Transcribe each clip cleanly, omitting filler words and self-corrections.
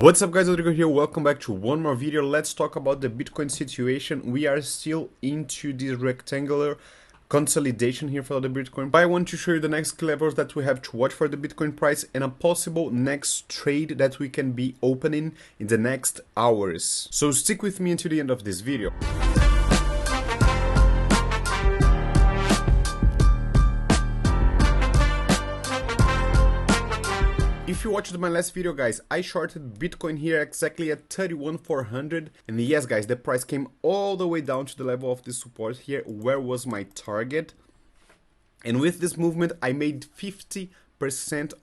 What's up guys, Rodrigo here, welcome back to one more video. Let's talk about the Bitcoin situation. We are still into this rectangular consolidation here for the Bitcoin. But I want to show you the next levels that we have to watch for the Bitcoin price and a possible next trade that we can be opening in the next hours. So stick with me until the end of this video. If you watched my last video, guys, I shorted Bitcoin here exactly at 31,400, and yes guys, the price came all the way down to the level of the support here, where was my target. And with this movement I made 50%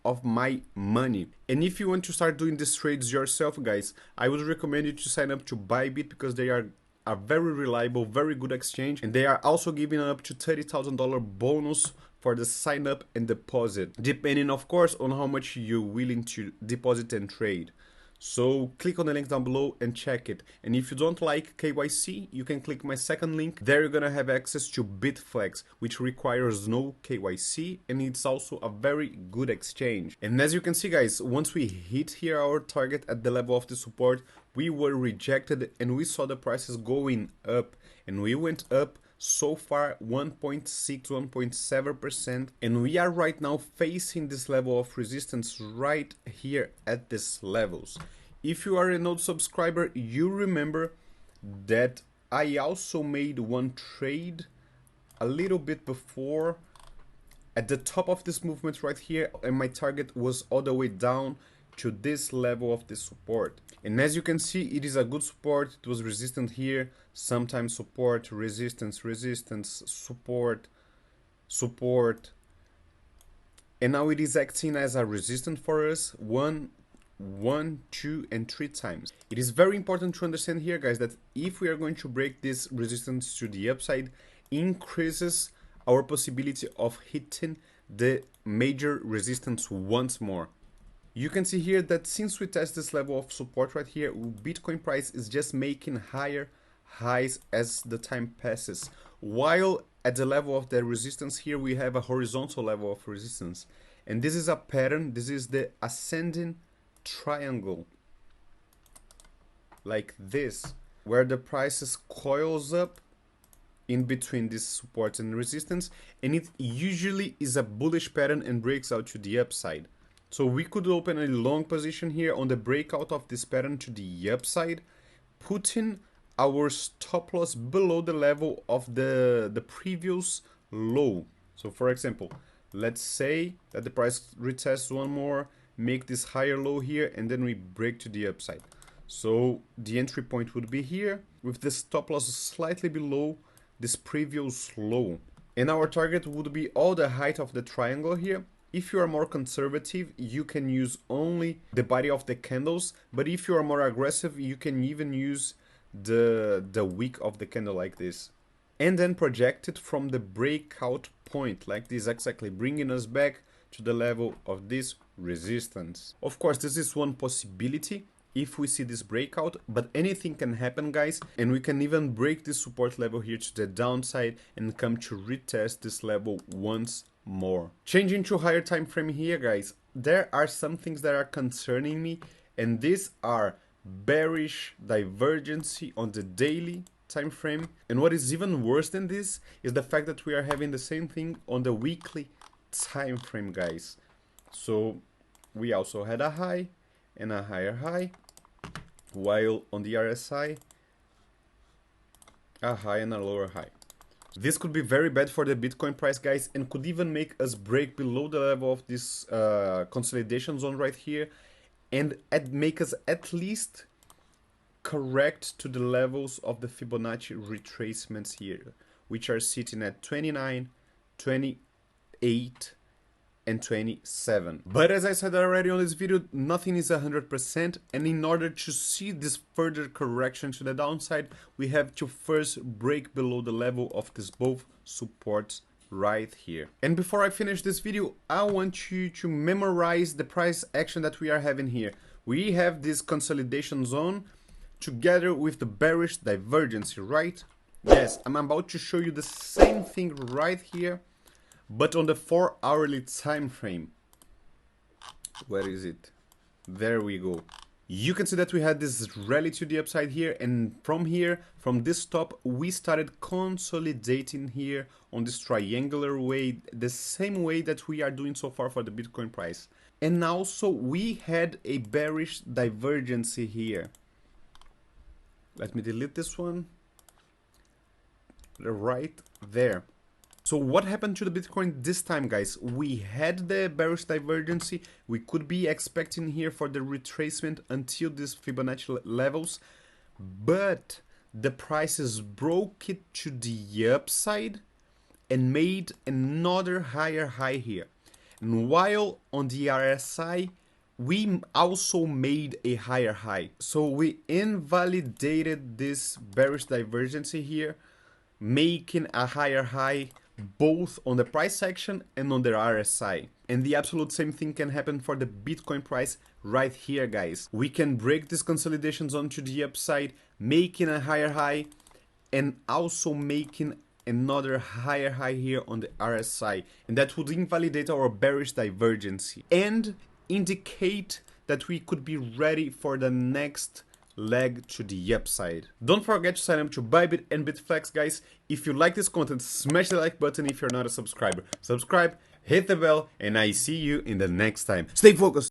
of my money. And if you want to start doing these trades yourself, guys, I would recommend you to sign up to Bybit, because they are a very reliable, very good exchange, and they are also giving up to $30,000 bonus for the sign up and deposit, depending of course on how much you're willing to deposit and trade. So click on the link down below and check it. And if you don't like KYC, you can click my second link. There you're gonna have access to Bitflex, which requires no KYC, and it's also a very good exchange. And as you can see, guys, once we hit here our target at the level of the support, we were rejected and we saw the prices going up, and we went up so far 1.6, 1.7%, and we are right now facing this level of resistance right here at these levels. If you are a node subscriber, you remember that I also made one trade a little bit before at the top of this movement right here, and my target was all the way down to this level of the support. And as you can see, it is a good support. It was resistant here, sometimes support, resistance, resistance, support, support, and now it is acting as a resistance for us one, 2, and 3 times. It is very important to understand here, guys, that if we are going to break this resistance to the upside, increases our possibility of hitting the major resistance once more. You can see here that since we test this level of support right here, Bitcoin price is just making higher highs as the time passes, while at the level of the resistance here we have a horizontal level of resistance. And this is a pattern, this is the ascending triangle, like this, where the prices coils up in between this support and resistance, and it usually is a bullish pattern and breaks out to the upside. So we could open a long position here on the breakout of this pattern to the upside, putting our stop loss below the level of the previous low. So for example, let's say that the price retests one more, make this higher low here, and then we break to the upside. So the entry point would be here, with the stop loss slightly below this previous low. And our target would be all the height of the triangle here. If you are more conservative, you can use only the body of the candles, but if you are more aggressive, you can even use the wick of the candle like this, and then project it from the breakout point like this, exactly bringing us back to the level of this resistance. Of course, this is one possibility if we see this breakout, but anything can happen, guys, and we can even break this support level here to the downside and come to retest this level once more. Changing to higher time frame here, guys, there are some things that are concerning me, and these are bearish divergence on the daily time frame. And what is even worse than this is the fact that we are having the same thing on the weekly time frame, guys. So we also had a high and a higher high, while on the RSI a high and a lower high. This could be very bad for the Bitcoin price, guys, and could even make us break below the level of this consolidation zone right here, and make us at least correct to the levels of the Fibonacci retracements here, which are sitting at 29, 28, and 27. But as I said already on this video, nothing is 100%, and in order to see this further correction to the downside, we have to first break below the level of these both supports right here. And before I finish this video, I want you to memorize the price action that we are having here. We have this consolidation zone together with the bearish divergence, right? Yes, I'm about to show you the same thing right here, but on the 4-hourly time frame. Where is it? There we go. you can see that we had this rally to the upside here, and from here, from this top, we started consolidating here on this triangular way, the same way that we are doing so far for the Bitcoin price. And also we had a bearish divergence here. Let me delete this one. Right there. So what happened to the Bitcoin this time, guys? We had the bearish divergence. We could be expecting here for the retracement until these Fibonacci levels, but the prices broke it to the upside and made another higher high here. And while on the RSI, we also made a higher high. So we invalidated this bearish divergence here, making a higher high both on the price action and on the RSI. And the absolute same thing can happen for the Bitcoin price right here, guys. We can break these consolidations onto the upside, making a higher high and also making another higher high here on the RSI. And that would invalidate our bearish divergence and indicate that we could be ready for the next leg to the upside. Don't forget to sign up to Bybit and Bitflex, guys. If you like this content, smash the like button if you're not a subscriber. Subscribe, hit the bell, and I see you in the next time. Stay focused.